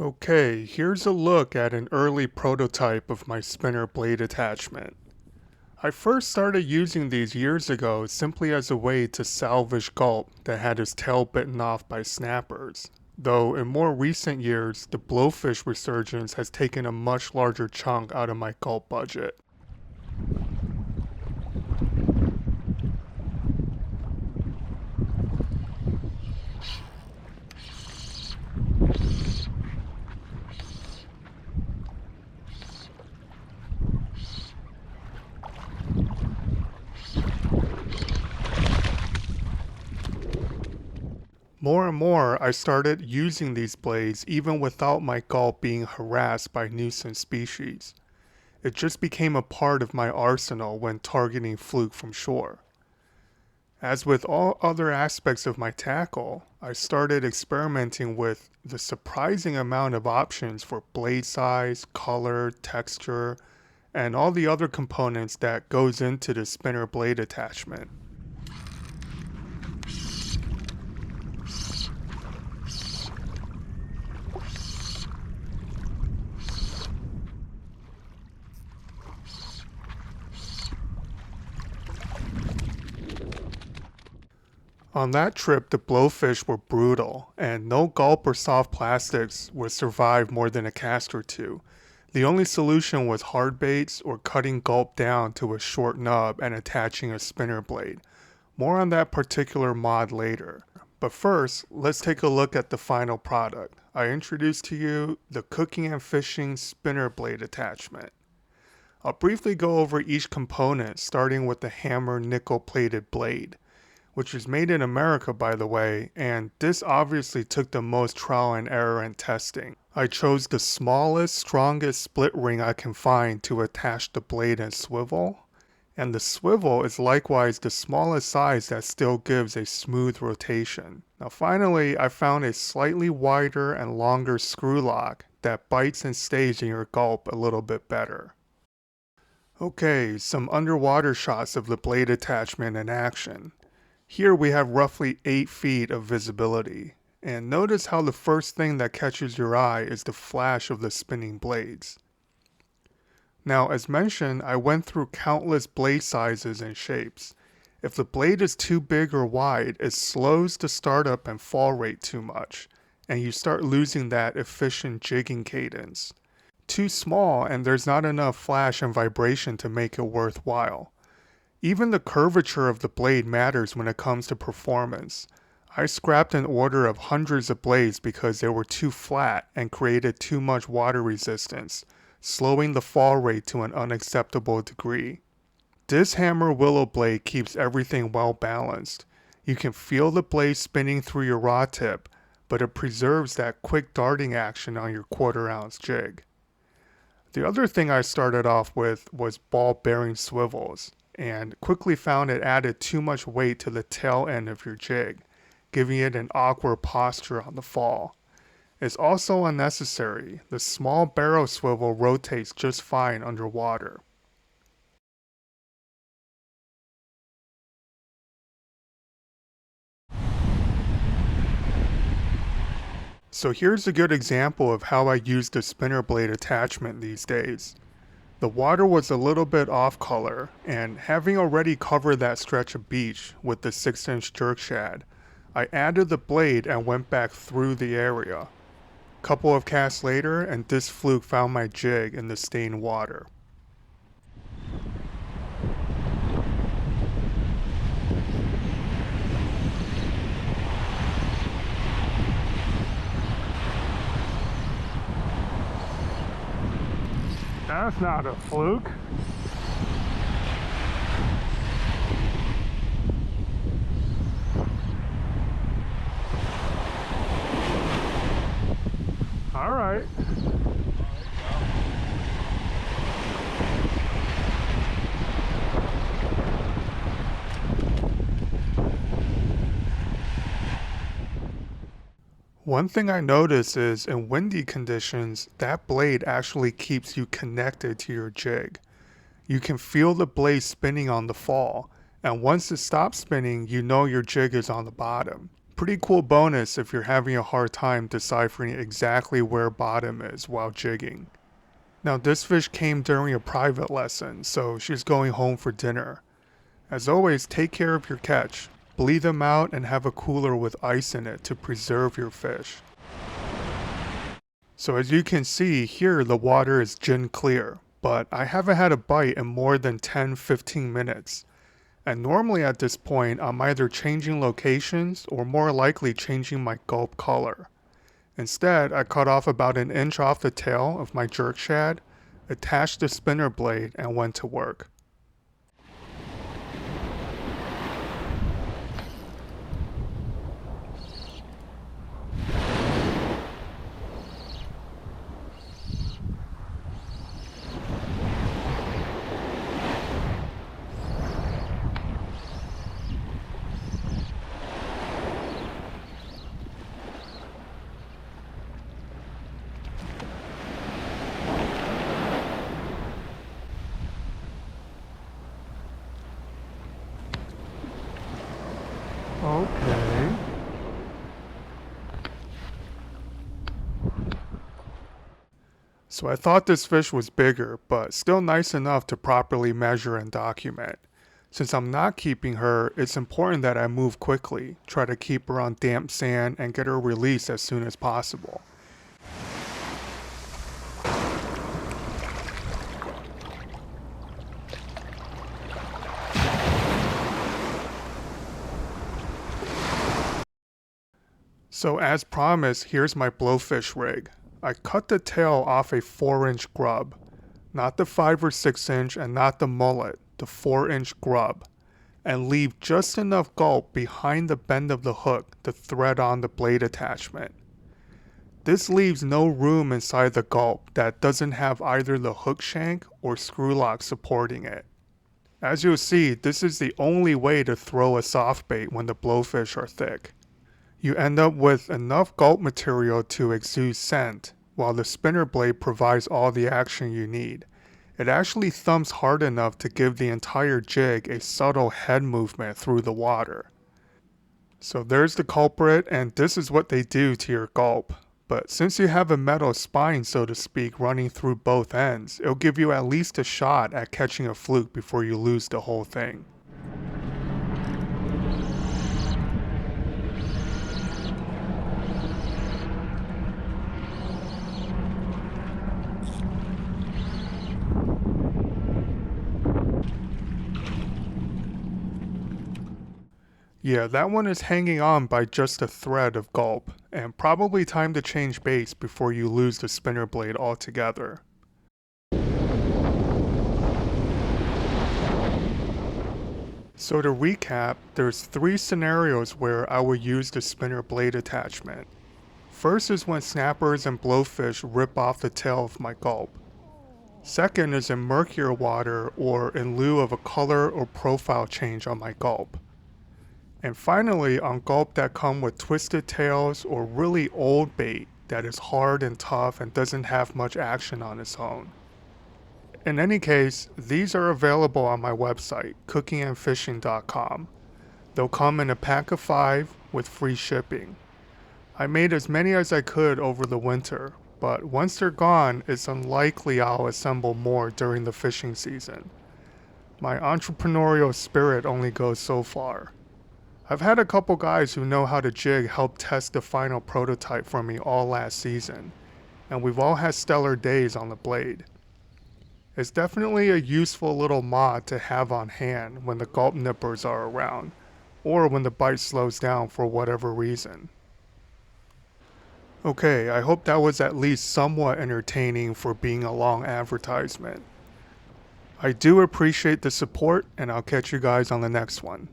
Okay, here's a look at an early prototype of my spinner blade attachment. I first started using these years ago simply as a way to salvage Gulp that had his tail bitten off by snappers, though in more recent years the blowfish resurgence has taken a much larger chunk out of my Gulp budget. More and more, I started using these blades even without my Gulp being harassed by nuisance species. It just became a part of my arsenal when targeting Fluke from shore. As with all other aspects of my tackle, I started experimenting with the surprising amount of options for blade size, color, texture, and all the other components that goes into the spinner blade attachment. On that trip, the blowfish were brutal, and no Gulp or soft plastics would survive more than a cast or two. The only solution was hard baits or cutting Gulp down to a short nub and attaching a spinner blade. More on that particular mod later. But first, let's take a look at the final product. I introduced to you the cooking and fishing spinner blade attachment. I'll briefly go over each component, starting with the hammer nickel-plated blade, which is made in America by the way, and this obviously took the most trial and error and testing. I chose the smallest, strongest split ring I can find to attach the blade and swivel, and the swivel is likewise the smallest size that still gives a smooth rotation. Now finally, I found a slightly wider and longer screw lock that bites and stays in your Gulp a little bit better. Okay, some underwater shots of the blade attachment in action. Here we have roughly 8 feet of visibility, and notice how the first thing that catches your eye is the flash of the spinning blades. Now as mentioned, I went through countless blade sizes and shapes. If the blade is too big or wide, it slows the startup and fall rate too much, and you start losing that efficient jigging cadence. Too small and there's not enough flash and vibration to make it worthwhile. Even the curvature of the blade matters when it comes to performance. I scrapped an order of hundreds of blades because they were too flat and created too much water resistance, slowing the fall rate to an unacceptable degree. This hammer willow blade keeps everything well balanced. You can feel the blade spinning through your rod tip, but it preserves that quick darting action on your 1/4 ounce jig. The other thing I started off with was ball bearing swivels, and quickly found it added too much weight to the tail end of your jig, giving it an awkward posture on the fall. It's also unnecessary. The small barrel swivel rotates just fine underwater. So here's a good example of how I use the spinner blade attachment these days. The water was a little bit off color, and having already covered that stretch of beach with the 6-inch jerk shad, I added the blade and went back through the area. Couple of casts later, and this fluke found my jig in the stained water. That's not a fluke. All right. One thing I notice is in windy conditions, that blade actually keeps you connected to your jig. You can feel the blade spinning on the fall, and once it stops spinning, you know your jig is on the bottom. Pretty cool bonus if you're having a hard time deciphering exactly where bottom is while jigging. Now this fish came during a private lesson, so she's going home for dinner. As always, take care of your catch. Bleed them out and have a cooler with ice in it to preserve your fish. So as you can see, here the water is gin clear, but I haven't had a bite in more than 10-15 minutes. And normally at this point, I'm either changing locations or more likely changing my gulp color. Instead, I cut off about an inch off the tail of my jerk shad, attached the spinner blade, and went to work. Okay. So I thought this fish was bigger, but still nice enough to properly measure and document. Since I'm not keeping her, it's important that I move quickly, try to keep her on damp sand, and get her released as soon as possible. So as promised, here's my blowfish rig. I cut the tail off a 4-inch grub. Not the 5 or 6 inch and not the mullet, the 4-inch grub. And leave just enough gulp behind the bend of the hook to thread on the blade attachment. This leaves no room inside the gulp that doesn't have either the hook shank or screw lock supporting it. As you'll see, this is the only way to throw a soft bait when the blowfish are thick. You end up with enough gulp material to exude scent, while the spinner blade provides all the action you need. It actually thumps hard enough to give the entire jig a subtle head movement through the water. So there's the culprit, and this is what they do to your gulp. But since you have a metal spine, so to speak, running through both ends, it'll give you at least a shot at catching a fluke before you lose the whole thing. Yeah, that one is hanging on by just a thread of gulp, and probably time to change baits before you lose the spinner blade altogether. So to recap, there's 3 scenarios where I will use the spinner blade attachment. First is when snappers and blowfish rip off the tail of my gulp. Second is in murkier water or in lieu of a color or profile change on my gulp. And finally, on gulp that come with twisted tails or really old bait that is hard and tough and doesn't have much action on its own. In any case, these are available on my website, cookingandfishing.com. They'll come in a pack of 5 with free shipping. I made as many as I could over the winter, but once they're gone, it's unlikely I'll assemble more during the fishing season. My entrepreneurial spirit only goes so far. I've had a couple guys who know how to jig help test the final prototype for me all last season, and we've all had stellar days on the blade. It's definitely a useful little mod to have on hand when the gulp nippers are around, or when the bite slows down for whatever reason. Okay, I hope that was at least somewhat entertaining for being a long advertisement. I do appreciate the support, and I'll catch you guys on the next one.